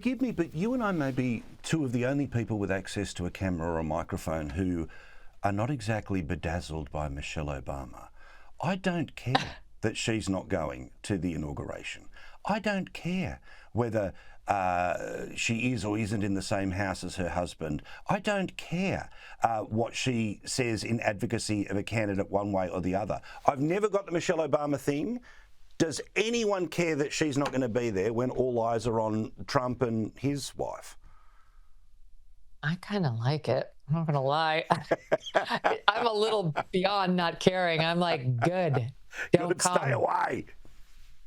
Forgive me, but you and I may be two of the only people with access to a camera or a microphone who are not exactly bedazzled by Michelle Obama. I don't care that she's not going to the inauguration. I don't care whether she is or isn't in the same house as her husband. I don't care what she says in advocacy of a candidate one way or the other. I've never got the Michelle Obama thing. Does anyone care that she's not going to be there when all eyes are on Trump and his wife? I kind of like it. I'm not going to lie. I'm a little beyond not caring. I'm like, good. Don't come. Stay away.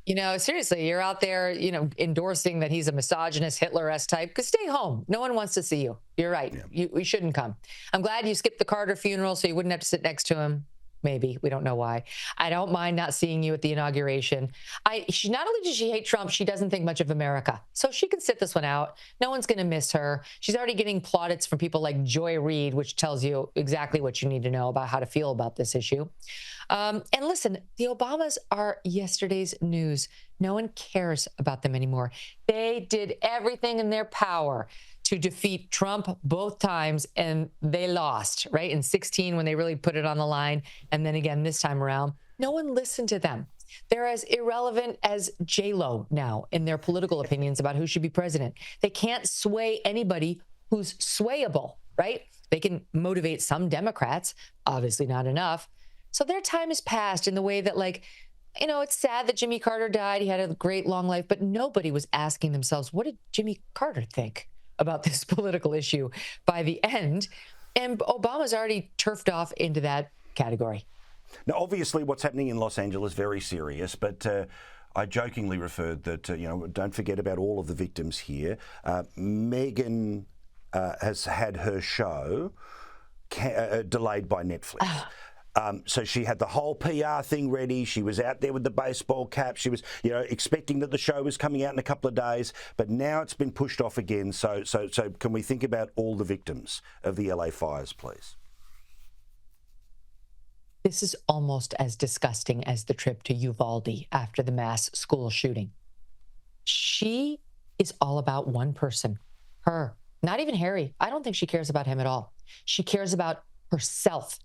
You know, seriously, you're out there, you know, endorsing that he's a misogynist, Hitler-esque type. Because stay home. No one wants to see you. You're right. Yeah. You shouldn't come. I'm glad you skipped the Carter funeral so you wouldn't have to sit next to him. Maybe. We don't know why. I don't mind not seeing you at the inauguration. She not only does she hate Trump, she doesn't think much of America. So she can sit this one out. No one's going to miss her. She's already getting plaudits from people like Joy Reid, which tells you exactly what you need to know about how to feel about this issue. And listen, the Obamas are yesterday's news. No one cares about them anymore. They did everything in their power to defeat Trump both times, and they lost, right? In 2016 when they really put it on the line, and then again this time around. No one listened to them. They're as irrelevant as J-Lo now in their political opinions about who should be president. They can't sway anybody who's swayable, right? They can motivate some Democrats, obviously not enough. So their time has passed in the way that, like, you know, it's sad that Jimmy Carter died. He had a great long life, but nobody was asking themselves, what did Jimmy Carter think about this political issue by the end? And Obama's already turfed off into that category. Now, obviously, what's happening in Los Angeles is very serious, but I jokingly referred that, you know, don't forget about all of the victims here. Megyn has had her show delayed by Netflix. So she had the whole PR thing ready. She was out there with the baseball cap. She was, you know, expecting that the show was coming out in a couple of days, but now it's been pushed off again. So can we think about all the victims of the LA fires, please? This is almost as disgusting as the trip to Uvalde after the mass school shooting. She is all about one person, her, not even Harry. I don't think she cares about him at all. She cares about herself.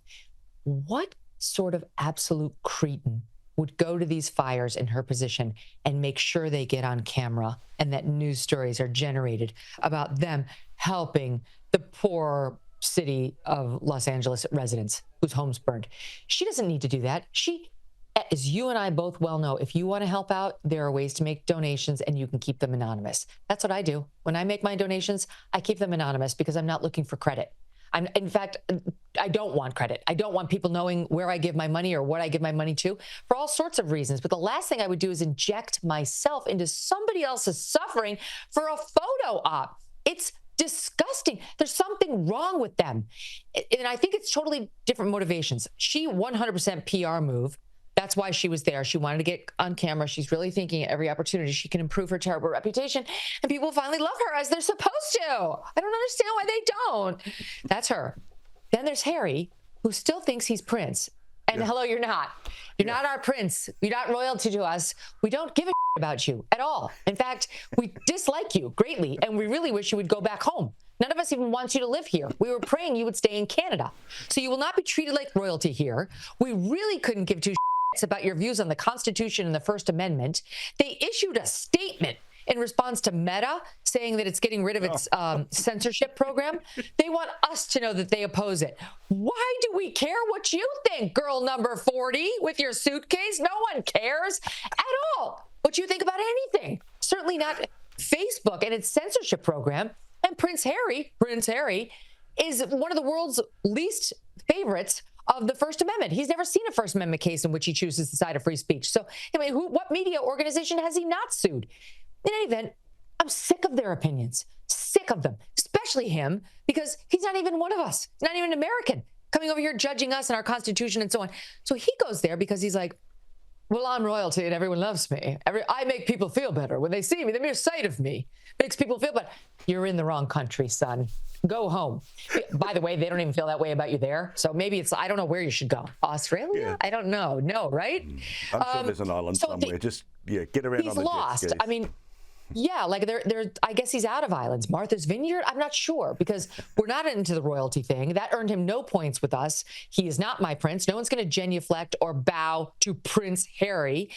What sort of absolute cretin would go to these fires in her position and make sure they get on camera and that news stories are generated about them helping the poor city of Los Angeles residents whose homes burned? She doesn't need to do that. She, as you and I both well know, if you want to help out, there are ways to make donations and you can keep them anonymous. That's what I do. When I make my donations, I keep them anonymous because I'm not looking for credit. In fact, I don't want credit. I don't want people knowing where I give my money or what I give my money to for all sorts of reasons. But the last thing I would do is inject myself into somebody else's suffering for a photo op. It's disgusting. There's something wrong with them. And I think it's totally different motivations. She 100% PR move. That's why she was there. She wanted to get on camera. She's really thinking at every opportunity she can improve her terrible reputation, and people finally love her as they're supposed to. I don't understand why they don't. That's her. Then there's Harry, who still thinks he's Prince. And hello, you're not. You're not our prince. You're not royalty to us. We don't give a about you at all. In fact, we dislike you greatly, and we really wish you would go back home. None of us even want you to live here. We were praying you would stay in Canada. So you will not be treated like royalty here. We really couldn't give two about your views on the Constitution and the First Amendment. They issued a statement in response to Meta saying that it's getting rid of its censorship program. They want us to know that they oppose it. Why do we care what you think, girl number 40 with your suitcase? No one cares at all what you think about anything. Certainly not Facebook and its censorship program. And Prince Harry is one of the world's least favorites of the First Amendment. He's never seen a First Amendment case in which he chooses the side of free speech. So, I mean, what media organization has he not sued? In any event, I'm sick of their opinions, sick of them, especially him, because he's not even one of us. He's not even American, coming over here judging us and our Constitution and so on. So he goes there because he's like, well, I'm royalty and everyone loves me. I make people feel better when they see me. The mere sight of me makes people feel better. You're in the wrong country, son. Go home. By the way, they don't even feel that way about you there. So maybe it's, I don't know where you should go. Australia? Yeah. I don't know. No, right? I'm sure there's an island somewhere. Just, get around on the jet skis. I mean, Yeah, like they're. I guess he's out of islands. Martha's Vineyard. I'm not sure because we're not into the royalty thing. That earned him no points with us. He is not my prince. No one's going to genuflect or bow to Prince Harry.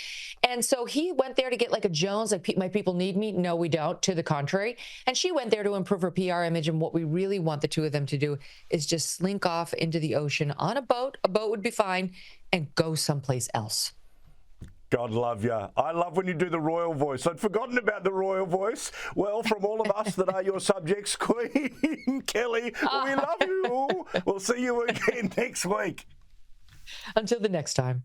And so he went there to get like a Jones, like my people need me. No, we don't. To the contrary. And she went there to improve her PR image. And what we really want the two of them to do is just slink off into the ocean on a boat. A boat would be fine, and go someplace else. God love you. I love when you do the royal voice. I'd forgotten about the royal voice. Well, from all of us that are your subjects, Queen Kelly, we love you. We'll see you again next week. Until the next time.